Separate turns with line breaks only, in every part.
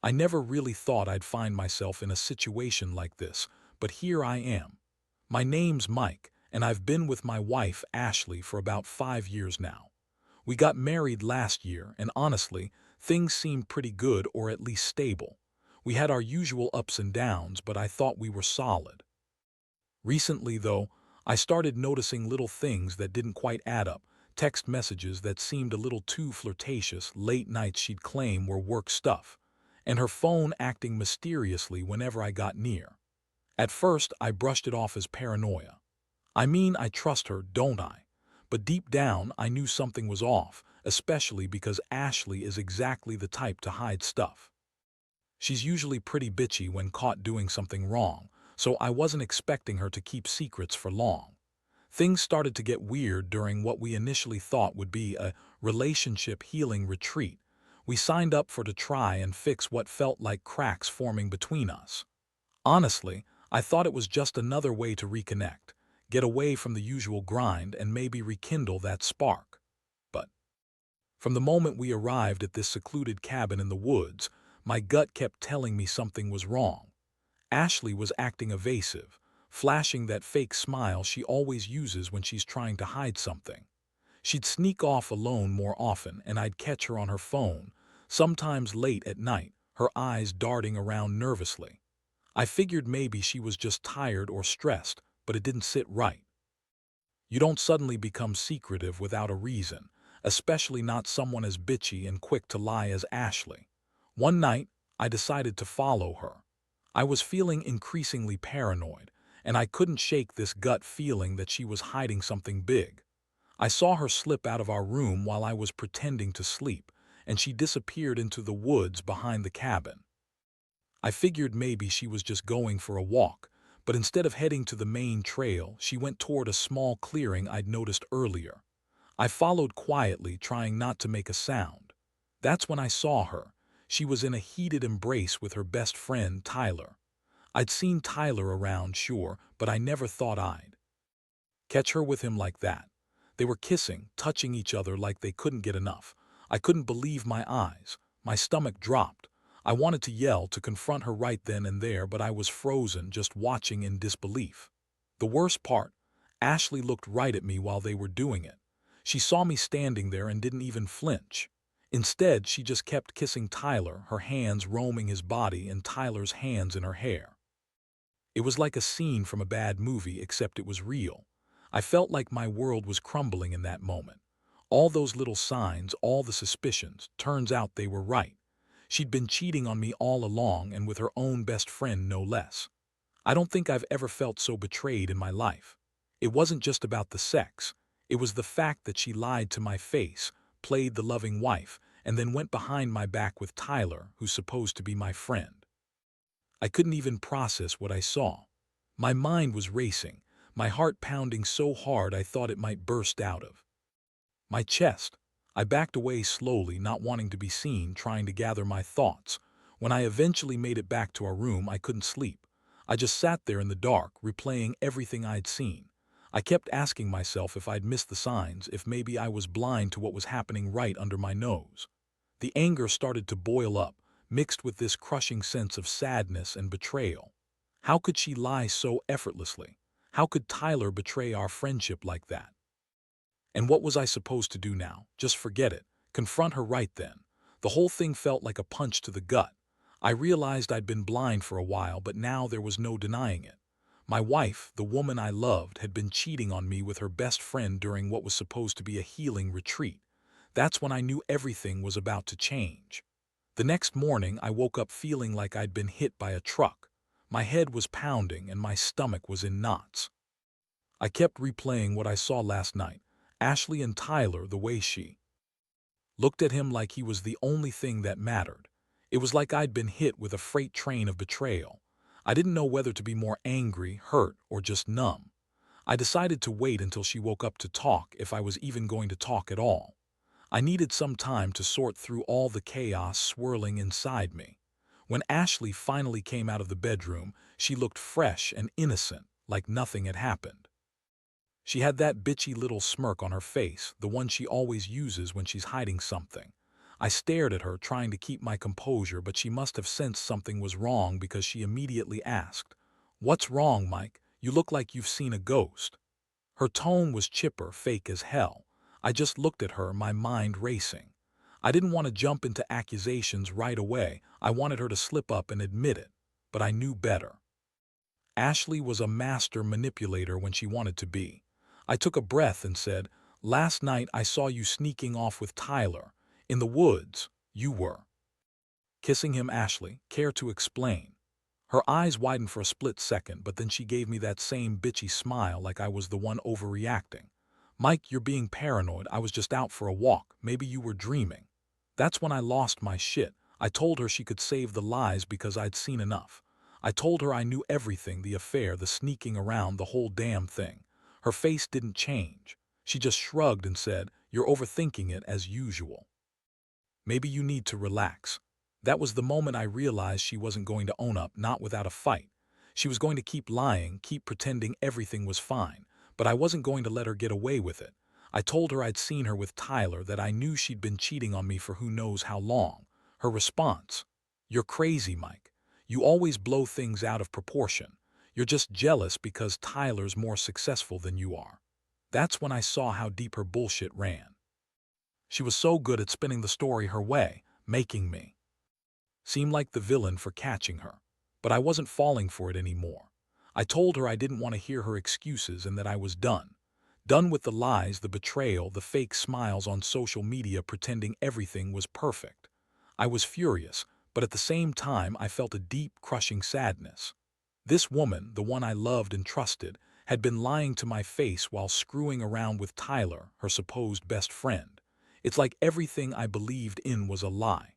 I never really thought I'd find myself in a situation like this, but here I am. My name's Mike, and I've been with my wife, Ashley, for about 5 years now. We got married last year, and honestly, things seemed pretty good or at least stable. We had our usual ups and downs, but I thought we were solid. Recently, though, I started noticing little things that didn't quite add up, text messages that seemed a little too flirtatious, late nights she'd claim were work stuff, and her phone acting mysteriously whenever I got near. At first, I brushed it off as paranoia. I mean, I trust her, don't I? But deep down, I knew something was off, especially because Ashley is exactly the type to hide stuff. She's usually pretty bitchy when caught doing something wrong, so I wasn't expecting her to keep secrets for long. Things started to get weird during what we initially thought would be a relationship healing retreat. We signed up for to try and fix what felt like cracks forming between us. Honestly, I thought it was just another way to reconnect, get away from the usual grind and maybe rekindle that spark. But from the moment we arrived at this secluded cabin in the woods, my gut kept telling me something was wrong. Ashley was acting evasive, flashing that fake smile she always uses when she's trying to hide something. She'd sneak off alone more often, and I'd catch her on her phone, sometimes late at night, her eyes darting around nervously. I figured maybe she was just tired or stressed, but it didn't sit right. You don't suddenly become secretive without a reason, especially not someone as bitchy and quick to lie as Ashley. One night, I decided to follow her. I was feeling increasingly paranoid, and I couldn't shake this gut feeling that she was hiding something big. I saw her slip out of our room while I was pretending to sleep, and she disappeared into the woods behind the cabin. I figured maybe she was just going for a walk, but instead of heading to the main trail, she went toward a small clearing I'd noticed earlier. I followed quietly, trying not to make a sound. That's when I saw her. She was in a heated embrace with her best friend, Tyler. I'd seen Tyler around, sure, but I never thought I'd catch her with him like that. They were kissing, touching each other like they couldn't get enough. I couldn't believe my eyes. My stomach dropped. I wanted to yell, to confront her right then and there, but I was frozen, just watching in disbelief. The worst part, Ashley looked right at me while they were doing it. She saw me standing there and didn't even flinch. Instead, she just kept kissing Tyler, her hands roaming his body and Tyler's hands in her hair. It was like a scene from a bad movie, except it was real. I felt like my world was crumbling in that moment. All those little signs, all the suspicions, turns out they were right. She'd been cheating on me all along, and with her own best friend no less. I don't think I've ever felt so betrayed in my life. It wasn't just about the sex. It was the fact that she lied to my face, played the loving wife, and then went behind my back with Tyler, who's supposed to be my friend. I couldn't even process what I saw. My mind was racing, my heart pounding so hard I thought it might burst out of my chest. I backed away slowly, not wanting to be seen, trying to gather my thoughts. When I eventually made it back to our room, I couldn't sleep. I just sat there in the dark, replaying everything I'd seen. I kept asking myself if I'd missed the signs, if maybe I was blind to what was happening right under my nose. The anger started to boil up, mixed with this crushing sense of sadness and betrayal. How could she lie so effortlessly? How could Tyler betray our friendship like that? And what was I supposed to do now? Just forget it. Confront her right then. The whole thing felt like a punch to the gut. I realized I'd been blind for a while, but now there was no denying it. My wife, the woman I loved, had been cheating on me with her best friend during what was supposed to be a healing retreat. That's when I knew everything was about to change. The next morning, I woke up feeling like I'd been hit by a truck. My head was pounding and my stomach was in knots. I kept replaying what I saw last night. Ashley and Tyler, the way she looked at him like he was the only thing that mattered. It was like I'd been hit with a freight train of betrayal. I didn't know whether to be more angry, hurt, or just numb. I decided to wait until she woke up to talk, if I was even going to talk at all. I needed some time to sort through all the chaos swirling inside me. When Ashley finally came out of the bedroom, she looked fresh and innocent, like nothing had happened. She had that bitchy little smirk on her face, the one she always uses when she's hiding something. I stared at her, trying to keep my composure, but she must have sensed something was wrong because she immediately asked, "What's wrong, Mike? You look like you've seen a ghost." Her tone was chipper, fake as hell. I just looked at her, my mind racing. I didn't want to jump into accusations right away. I wanted her to slip up and admit it. But I knew better. Ashley was a master manipulator when she wanted to be. I took a breath and said, "Last night I saw you sneaking off with Tyler. In the woods, you were." "Kissing him, Ashley? Care to explain?" Her eyes widened for a split second, but then she gave me that same bitchy smile like I was the one overreacting. "Mike, you're being paranoid. I was just out for a walk. Maybe you were dreaming." That's when I lost my shit. I told her she could save the lies because I'd seen enough. I told her I knew everything, the affair, the sneaking around, the whole damn thing. Her face didn't change. She just shrugged and said, "You're overthinking it as usual. Maybe you need to relax." That was the moment I realized she wasn't going to own up, not without a fight. She was going to keep lying, keep pretending everything was fine, but I wasn't going to let her get away with it. I told her I'd seen her with Tyler, that I knew she'd been cheating on me for who knows how long. Her response: "You're crazy, Mike. You always blow things out of proportion. You're just jealous because Tyler's more successful than you are." That's when I saw how deep her bullshit ran. She was so good at spinning the story her way, making me seem like the villain for catching her. But I wasn't falling for it anymore. I told her I didn't want to hear her excuses and that I was done. Done with the lies, the betrayal, the fake smiles on social media pretending everything was perfect. I was furious, but at the same time I felt a deep, crushing sadness. This woman, the one I loved and trusted, had been lying to my face while screwing around with Tyler, her supposed best friend. It's like everything I believed in was a lie.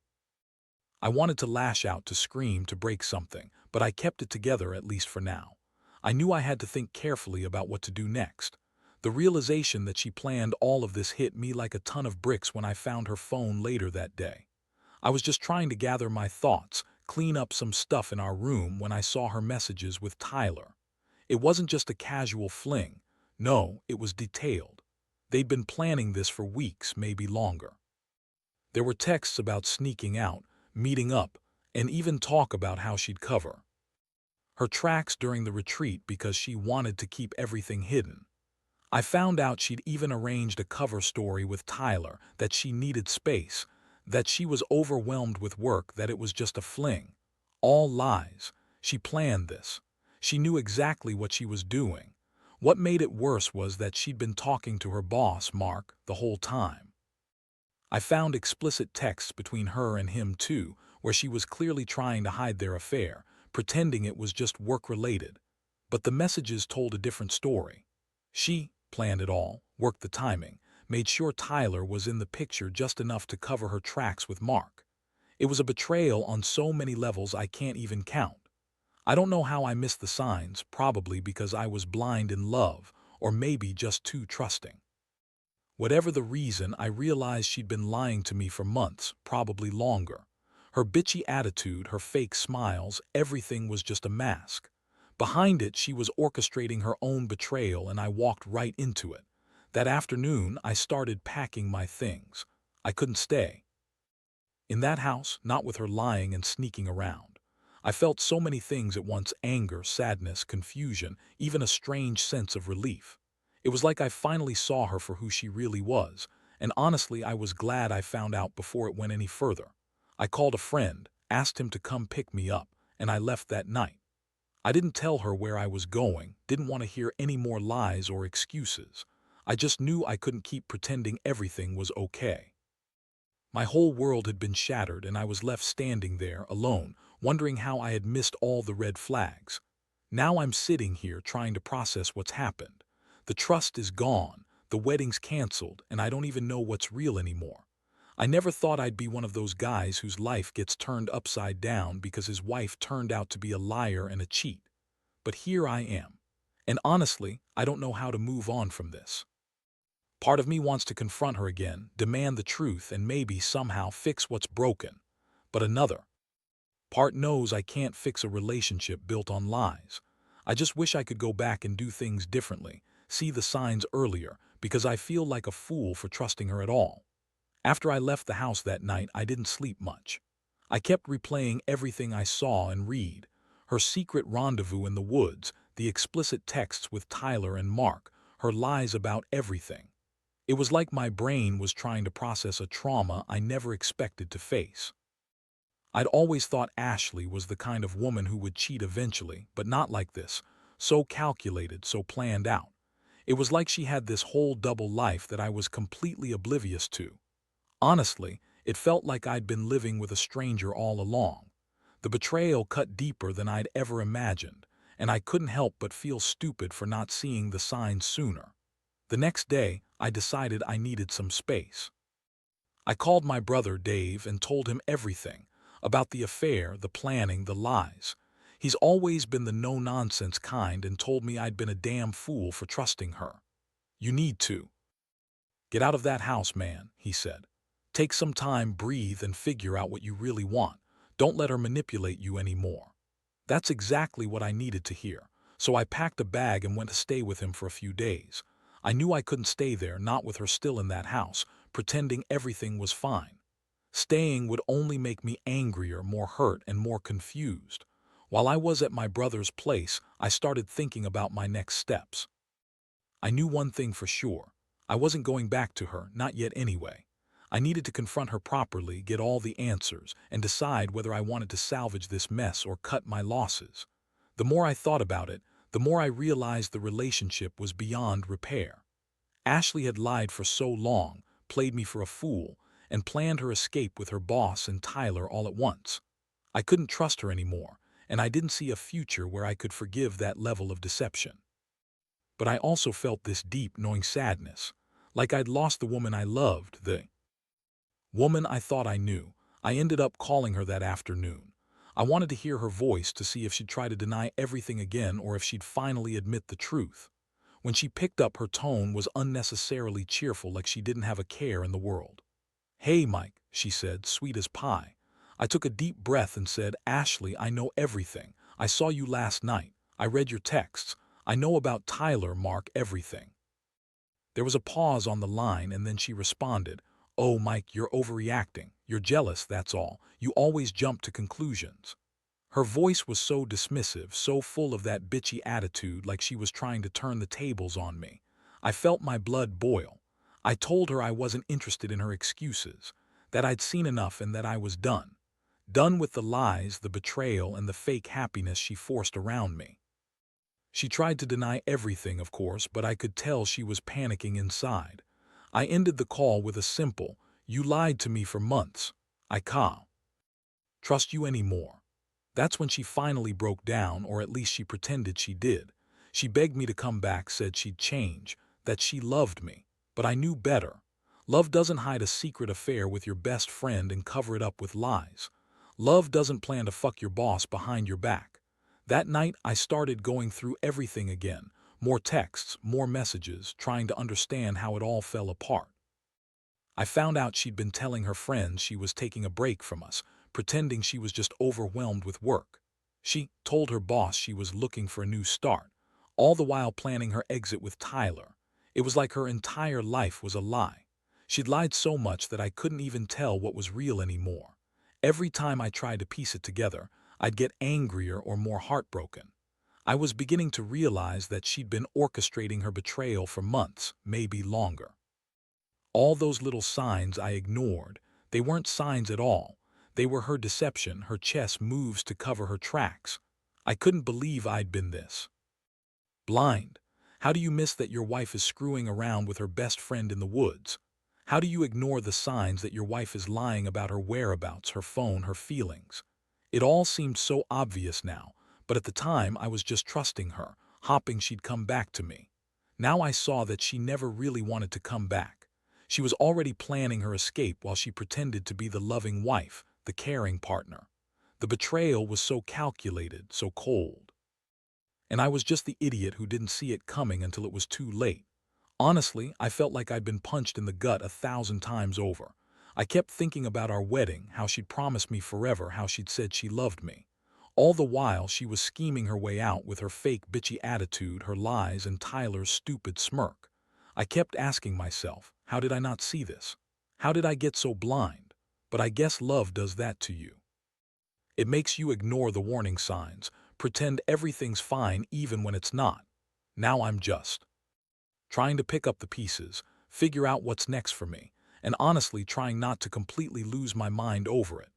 I wanted to lash out, to scream, to break something, but I kept it together, at least for now. I knew I had to think carefully about what to do next. The realization that she planned all of this hit me like a ton of bricks when I found her phone later that day. I was just trying to gather my thoughts, clean up some stuff in our room when I saw her messages with Tyler. It wasn't just a casual fling. No, it was detailed. They'd been planning this for weeks, maybe longer. There were texts about sneaking out, meeting up, and even talk about how she'd cover her tracks during the retreat because she wanted to keep everything hidden. I found out she'd even arranged a cover story with Tyler, that she needed space, that she was overwhelmed with work, that it was just a fling. All lies. She planned this. She knew exactly what she was doing. What made it worse was that she'd been talking to her boss, Mark, the whole time. I found explicit texts between her and him too, where she was clearly trying to hide their affair, pretending it was just work-related. But the messages told a different story. She planned it all, worked the timing, made sure Tyler was in the picture just enough to cover her tracks with Mark. It was a betrayal on so many levels I can't even count. I don't know how I missed the signs, probably because I was blind in love, or maybe just too trusting. Whatever the reason, I realized she'd been lying to me for months, probably longer. Her bitchy attitude, her fake smiles, everything was just a mask. Behind it, she was orchestrating her own betrayal, and I walked right into it. That afternoon, I started packing my things. I couldn't stay in that house, not with her lying and sneaking around. I felt so many things at once: anger, sadness, confusion, even a strange sense of relief. It was like I finally saw her for who she really was, and honestly, I was glad I found out before it went any further. I called a friend, asked him to come pick me up, and I left that night. I didn't tell her where I was going, didn't want to hear any more lies or excuses. I just knew I couldn't keep pretending everything was okay. My whole world had been shattered, and I was left standing there, alone, wondering how I had missed all the red flags. Now I'm sitting here trying to process what's happened. The trust is gone, the wedding's canceled, and I don't even know what's real anymore. I never thought I'd be one of those guys whose life gets turned upside down because his wife turned out to be a liar and a cheat. But here I am. And honestly, I don't know how to move on from this. Part of me wants to confront her again, demand the truth, and maybe somehow fix what's broken. But another part knows I can't fix a relationship built on lies. I just wish I could go back and do things differently, see the signs earlier, because I feel like a fool for trusting her at all. After I left the house that night, I didn't sleep much. I kept replaying everything I saw and read. Her secret rendezvous in the woods, the explicit texts with Tyler and Mark, her lies about everything. It was like my brain was trying to process a trauma I never expected to face. I'd always thought Ashley was the kind of woman who would cheat eventually, but not like this. So calculated, so planned out. It was like she had this whole double life that I was completely oblivious to. Honestly, it felt like I'd been living with a stranger all along. The betrayal cut deeper than I'd ever imagined, and I couldn't help but feel stupid for not seeing the signs sooner. The next day, I decided I needed some space. I called my brother Dave and told him everything about the affair, the planning, the lies. He's always been the no-nonsense kind and told me I'd been a damn fool for trusting her. "You need to get out of that house, man," he said. "Take some time, breathe, and figure out what you really want. Don't let her manipulate you anymore." That's exactly what I needed to hear, so I packed a bag and went to stay with him for a few days. I knew I couldn't stay there, not with her still in that house, pretending everything was fine. Staying would only make me angrier, more hurt, and more confused. While I was at my brother's place, I started thinking about my next steps. I knew one thing for sure. I wasn't going back to her, not yet anyway. I needed to confront her properly, get all the answers, and decide whether I wanted to salvage this mess or cut my losses. The more I thought about it, the more I realized the relationship was beyond repair. Ashley had lied for so long, played me for a fool, and planned her escape with her boss and Tyler all at once. I couldn't trust her anymore, and I didn't see a future where I could forgive that level of deception. But I also felt this deep, gnawing sadness, like I'd lost the woman I loved, the woman I thought I knew. I ended up calling her that afternoon. I wanted to hear her voice to see if she'd try to deny everything again or if she'd finally admit the truth. When she picked up, her tone was unnecessarily cheerful, like she didn't have a care in the world. "Hey, Mike," she said, sweet as pie. I took a deep breath and said, "Ashley, I know everything. I saw you last night. I read your texts. I know about Tyler, Mark, everything." There was a pause on the line, and then she responded, "Oh, Mike, you're overreacting. You're jealous, that's all. You always jump to conclusions." Her voice was so dismissive, so full of that bitchy attitude, like she was trying to turn the tables on me. I felt my blood boil. I told her I wasn't interested in her excuses, that I'd seen enough and that I was done. Done with the lies, the betrayal, and the fake happiness she forced around me. She tried to deny everything, of course, but I could tell she was panicking inside. I ended the call with a simple, "You lied to me for months. I can't trust you anymore." That's when she finally broke down, or at least she pretended she did. She begged me to come back, said she'd change, that she loved me. But I knew better. Love doesn't hide a secret affair with your best friend and cover it up with lies. Love doesn't plan to fuck your boss behind your back. That night, I started going through everything again. More texts, more messages, trying to understand how it all fell apart. I found out she'd been telling her friends she was taking a break from us, pretending she was just overwhelmed with work. She told her boss she was looking for a new start, all the while planning her exit with Tyler. It was like her entire life was a lie. She'd lied so much that I couldn't even tell what was real anymore. Every time I tried to piece it together, I'd get angrier or more heartbroken. I was beginning to realize that she'd been orchestrating her betrayal for months, maybe longer. All those little signs I ignored. They weren't signs at all. They were her deception, her chess moves to cover her tracks. I couldn't believe I'd been this blind. How do you miss that your wife is screwing around with her best friend in the woods? How do you ignore the signs that your wife is lying about her whereabouts, her phone, her feelings? It all seemed so obvious now, but at the time I was just trusting her, hoping she'd come back to me. Now I saw that she never really wanted to come back. She was already planning her escape while she pretended to be the loving wife, the caring partner. The betrayal was so calculated, so cold. And I was just the idiot who didn't see it coming until it was too late. Honestly, I felt like I'd been punched in the gut 1,000 times over. I kept thinking about our wedding, how she'd promised me forever, how she'd said she loved me. All the while, she was scheming her way out with her fake bitchy attitude, her lies, and Tyler's stupid smirk. I kept asking myself, how did I not see this? How did I get so blind? But I guess love does that to you. It makes you ignore the warning signs, pretend everything's fine even when it's not. Now I'm just trying to pick up the pieces, figure out what's next for me, and honestly trying not to completely lose my mind over it.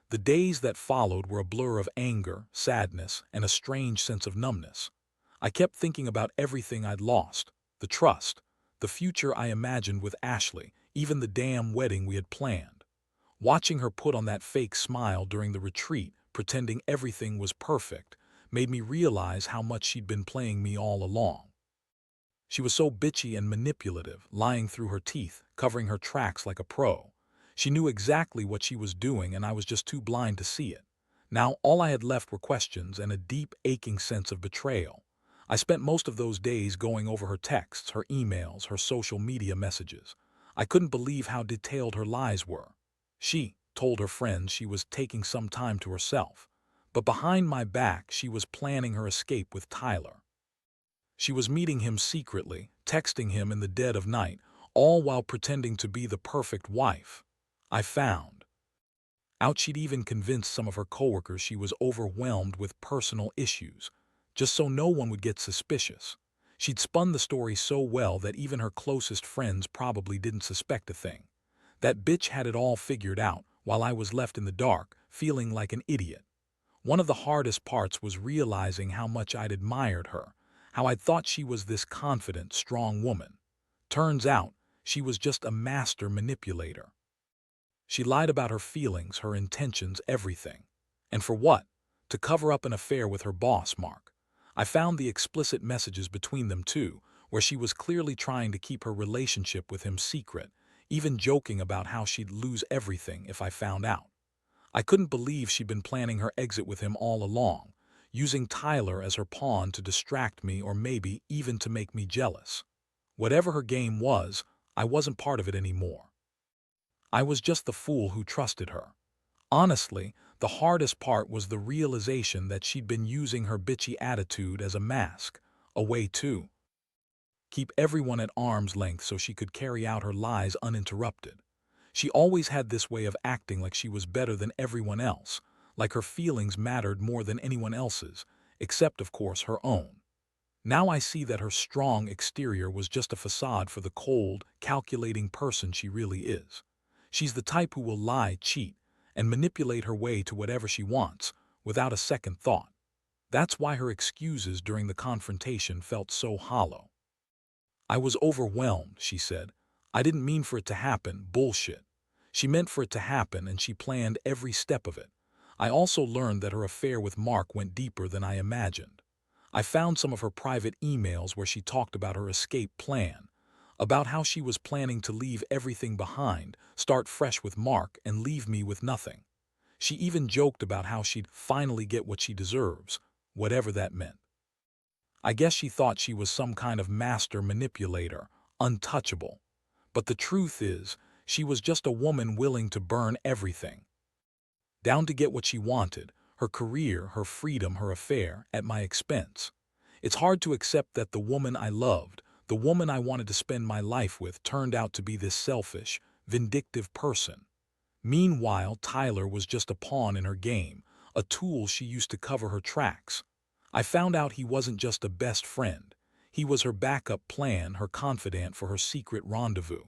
The days that followed were a blur of anger, sadness, and a strange sense of numbness. I kept thinking about everything I'd lost, the trust, the future I imagined with Ashley, even the damn wedding we had planned. Watching her put on that fake smile during the retreat, pretending everything was perfect, made me realize how much she'd been playing me all along. She was so bitchy and manipulative, lying through her teeth, covering her tracks like a pro. She knew exactly what she was doing, and I was just too blind to see it. Now all I had left were questions and a deep, aching sense of betrayal. I spent most of those days going over her texts, her emails, her social media messages. I couldn't believe how detailed her lies were. She told her friends she was taking some time to herself, but behind my back she was planning her escape with Tyler. She was meeting him secretly, texting him in the dead of night, all while pretending to be the perfect wife. I found out she'd even convinced some of her coworkers she was overwhelmed with personal issues, just so no one would get suspicious. She'd spun the story so well that even her closest friends probably didn't suspect a thing. That bitch had it all figured out, while I was left in the dark, feeling like an idiot. One of the hardest parts was realizing how much I'd admired her, how I'd thought she was this confident, strong woman. Turns out, she was just a master manipulator. She lied about her feelings, her intentions, everything. And for what? To cover up an affair with her boss, Mark. I found the explicit messages between them too, where she was clearly trying to keep her relationship with him secret, even joking about how she'd lose everything if I found out. I couldn't believe she'd been planning her exit with him all along, using Tyler as her pawn to distract me or maybe even to make me jealous. Whatever her game was, I wasn't part of it anymore. I was just the fool who trusted her. Honestly, the hardest part was the realization that she'd been using her bitchy attitude as a mask, a way to keep everyone at arm's length so she could carry out her lies uninterrupted. She always had this way of acting like she was better than everyone else, like her feelings mattered more than anyone else's, except, of course, her own. Now I see that her strong exterior was just a facade for the cold, calculating person she really is. She's the type who will lie, cheat, and manipulate her way to whatever she wants, without a second thought. That's why her excuses during the confrontation felt so hollow. I was overwhelmed, she said. I didn't mean for it to happen, bullshit. She meant for it to happen, and she planned every step of it. I also learned that her affair with Mark went deeper than I imagined. I found some of her private emails where she talked about her escape plan, about how she was planning to leave everything behind, start fresh with Mark, and leave me with nothing. She even joked about how she'd finally get what she deserves, whatever that meant. I guess she thought she was some kind of master manipulator, untouchable. But the truth is, she was just a woman willing to burn everything down to get what she wanted, her career, her freedom, her affair, at my expense. It's hard to accept that the woman I loved, the woman I wanted to spend my life with, turned out to be this selfish, vindictive person. Meanwhile, Tyler was just a pawn in her game, a tool she used to cover her tracks. I found out he wasn't just a best friend. He was her backup plan, her confidant for her secret rendezvous.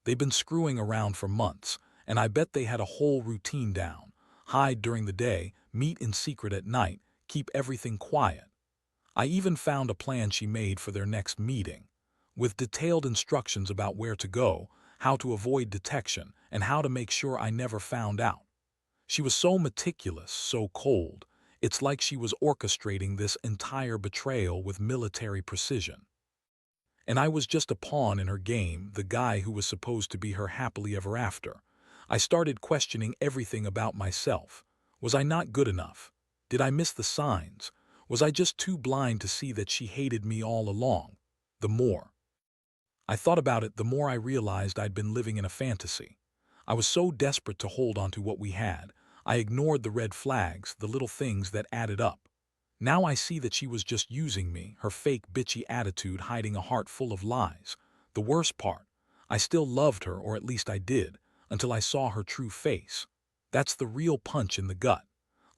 They'd been screwing around for months, and I bet they had a whole routine down. Hide during the day, meet in secret at night, keep everything quiet. I even found a plan she made for their next meeting, with detailed instructions about where to go, how to avoid detection, and how to make sure I never found out. She was so meticulous, so cold. It's like she was orchestrating this entire betrayal with military precision. And I was just a pawn in her game, the guy who was supposed to be her happily ever after. I started questioning everything about myself. Was I not good enough? Did I miss the signs? Was I just too blind to see that she hated me all along? The more I thought about it, the more I realized I'd been living in a fantasy. I was so desperate to hold on to what we had, I ignored the red flags, the little things that added up. Now I see that she was just using me, her fake bitchy attitude hiding a heart full of lies. The worst part, I still loved her, or at least I did, until I saw her true face. That's the real punch in the gut.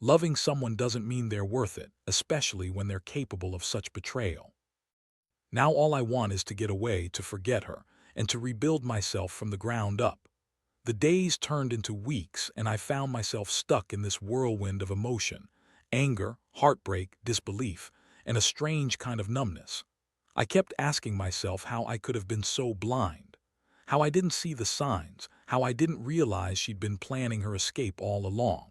Loving someone doesn't mean they're worth it, especially when they're capable of such betrayal. Now all I want is to get away, to forget her, and to rebuild myself from the ground up. The days turned into weeks, and I found myself stuck in this whirlwind of emotion: anger, heartbreak, disbelief, and a strange kind of numbness. I kept asking myself how I could have been so blind, how I didn't see the signs, how I didn't realize she'd been planning her escape all along.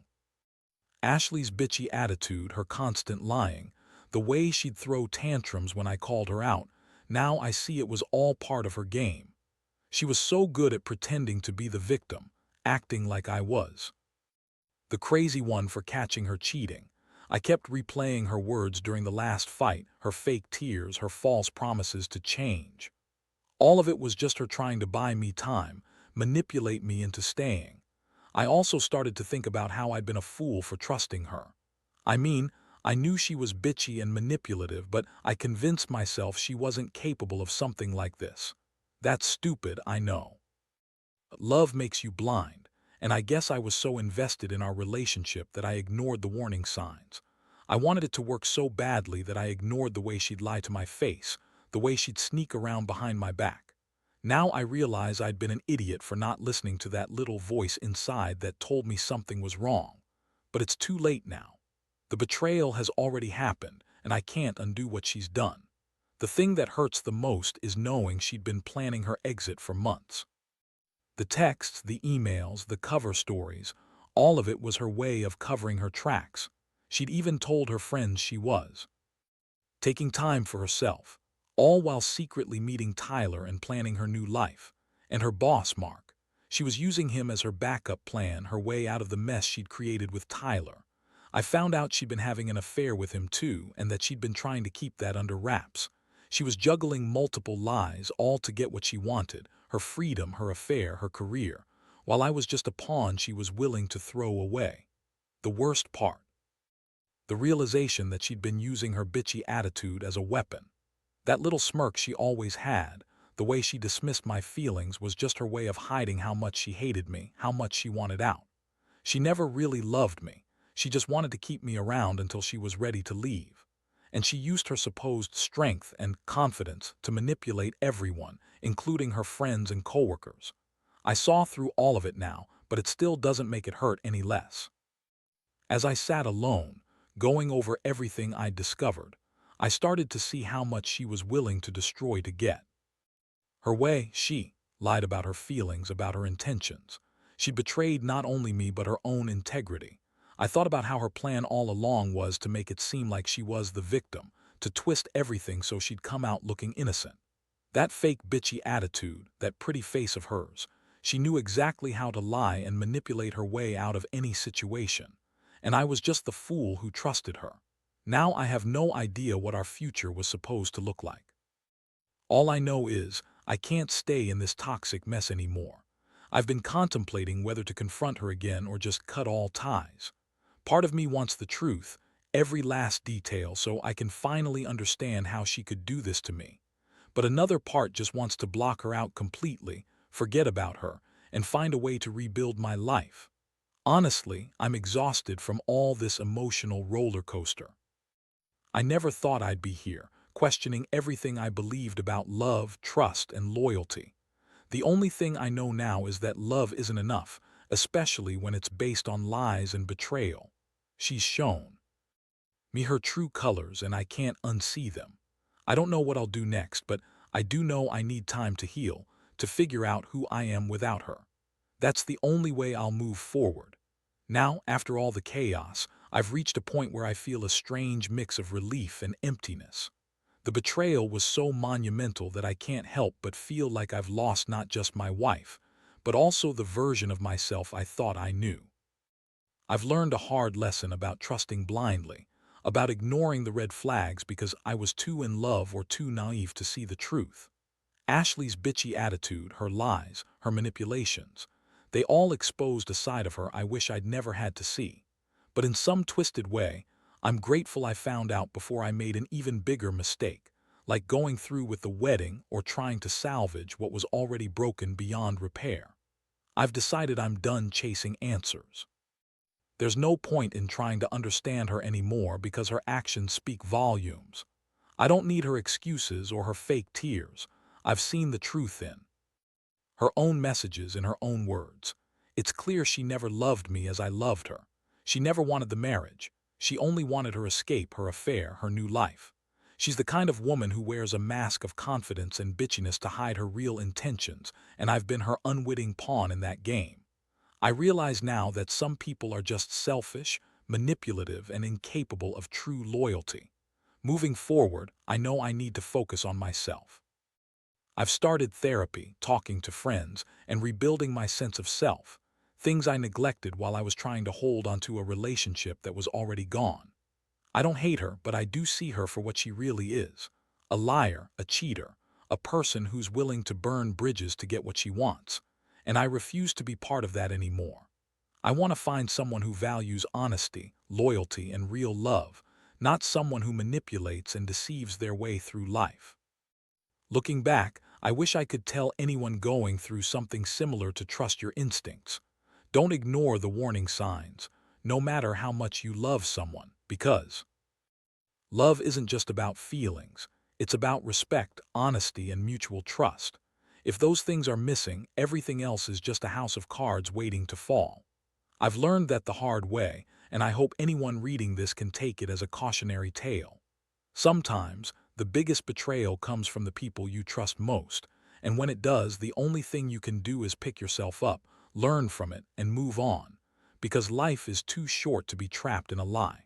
Ashley's bitchy attitude, her constant lying, the way she'd throw tantrums when I called her out, now I see it was all part of her game. She was so good at pretending to be the victim, acting like I was the crazy one for catching her cheating. I kept replaying her words during the last fight, her fake tears, her false promises to change. All of it was just her trying to buy me time, manipulate me into staying. I also started to think about how I'd been a fool for trusting her. I mean, I knew she was bitchy and manipulative, but I convinced myself she wasn't capable of something like this. That's stupid, I know. Love makes you blind, and I guess I was so invested in our relationship that I ignored the warning signs. I wanted it to work so badly that I ignored the way she'd lie to my face, the way she'd sneak around behind my back. Now I realize I'd been an idiot for not listening to that little voice inside that told me something was wrong. But it's too late now. The betrayal has already happened, and I can't undo what she's done. The thing that hurts the most is knowing she'd been planning her exit for months. The texts, the emails, the cover stories, all of it was her way of covering her tracks. She'd even told her friends she was taking time for herself, all while secretly meeting Tyler and planning her new life. And her boss, Mark. She was using him as her backup plan, her way out of the mess she'd created with Tyler. I found out she'd been having an affair with him too, and that she'd been trying to keep that under wraps. She was juggling multiple lies, all to get what she wanted: her freedom, her affair, her career, while I was just a pawn she was willing to throw away. The worst part: the realization that she'd been using her bitchy attitude as a weapon. That little smirk she always had, the way she dismissed my feelings, was just her way of hiding how much she hated me, how much she wanted out. She never really loved me. She just wanted to keep me around until she was ready to leave. And she used her supposed strength and confidence to manipulate everyone, including her friends and coworkers. I saw through all of it now, but it still doesn't make it hurt any less. As I sat alone, going over everything I'd discovered, I started to see how much she was willing to destroy to get her way. She lied about her feelings, about her intentions. She betrayed not only me but her own integrity. I thought about how her plan all along was to make it seem like she was the victim, to twist everything so she'd come out looking innocent. That fake bitchy attitude, that pretty face of hers, she knew exactly how to lie and manipulate her way out of any situation. And I was just the fool who trusted her. Now I have no idea what our future was supposed to look like. All I know is I can't stay in this toxic mess anymore. I've been contemplating whether to confront her again or just cut all ties. Part of me wants the truth, every last detail, so I can finally understand how she could do this to me. But another part just wants to block her out completely, forget about her, and find a way to rebuild my life. Honestly, I'm exhausted from all this emotional roller coaster. I never thought I'd be here, questioning everything I believed about love, trust, and loyalty. The only thing I know now is that love isn't enough, especially when it's based on lies and betrayal. She's shown me her true colors, and I can't unsee them. I don't know what I'll do next, but I do know I need time to heal, to figure out who I am without her. That's the only way I'll move forward. Now, after all the chaos, I've reached a point where I feel a strange mix of relief and emptiness. The betrayal was so monumental that I can't help but feel like I've lost not just my wife, but also the version of myself I thought I knew. I've learned a hard lesson about trusting blindly, about ignoring the red flags because I was too in love or too naive to see the truth. Ashley's bitchy attitude, her lies, her manipulations, they all exposed a side of her I wish I'd never had to see. But in some twisted way, I'm grateful I found out before I made an even bigger mistake. like going through with the wedding or trying to salvage what was already broken beyond repair. I've decided I'm done chasing answers. There's no point in trying to understand her anymore because her actions speak volumes. I don't need her excuses or her fake tears. I've seen the truth in her own messages in her own words. It's clear she never loved me as I loved her. She never wanted the marriage. She only wanted her escape, her affair, her new life. She's the kind of woman who wears a mask of confidence and bitchiness to hide her real intentions, and I've been her unwitting pawn in that game. I realize now that some people are just selfish, manipulative, and incapable of true loyalty. Moving forward, I know I need to focus on myself. I've started therapy, talking to friends, and rebuilding my sense of self, things I neglected while I was trying to hold onto a relationship that was already gone. I don't hate her, but I do see her for what she really is: a liar, a cheater, a person who's willing to burn bridges to get what she wants, and I refuse to be part of that anymore. I want to find someone who values honesty, loyalty, and real love, not someone who manipulates and deceives their way through life. Looking back, I wish I could tell anyone going through something similar to trust your instincts. Don't ignore the warning signs, no matter how much you love someone, because love isn't just about feelings. It's about respect, honesty, and mutual trust. If those things are missing, everything else is just a house of cards waiting to fall. I've learned that the hard way, and I hope anyone reading this can take it as a cautionary tale. Sometimes, the biggest betrayal comes from the people you trust most, and when it does, the only thing you can do is pick yourself up, learn from it, and move on, because life is too short to be trapped in a lie.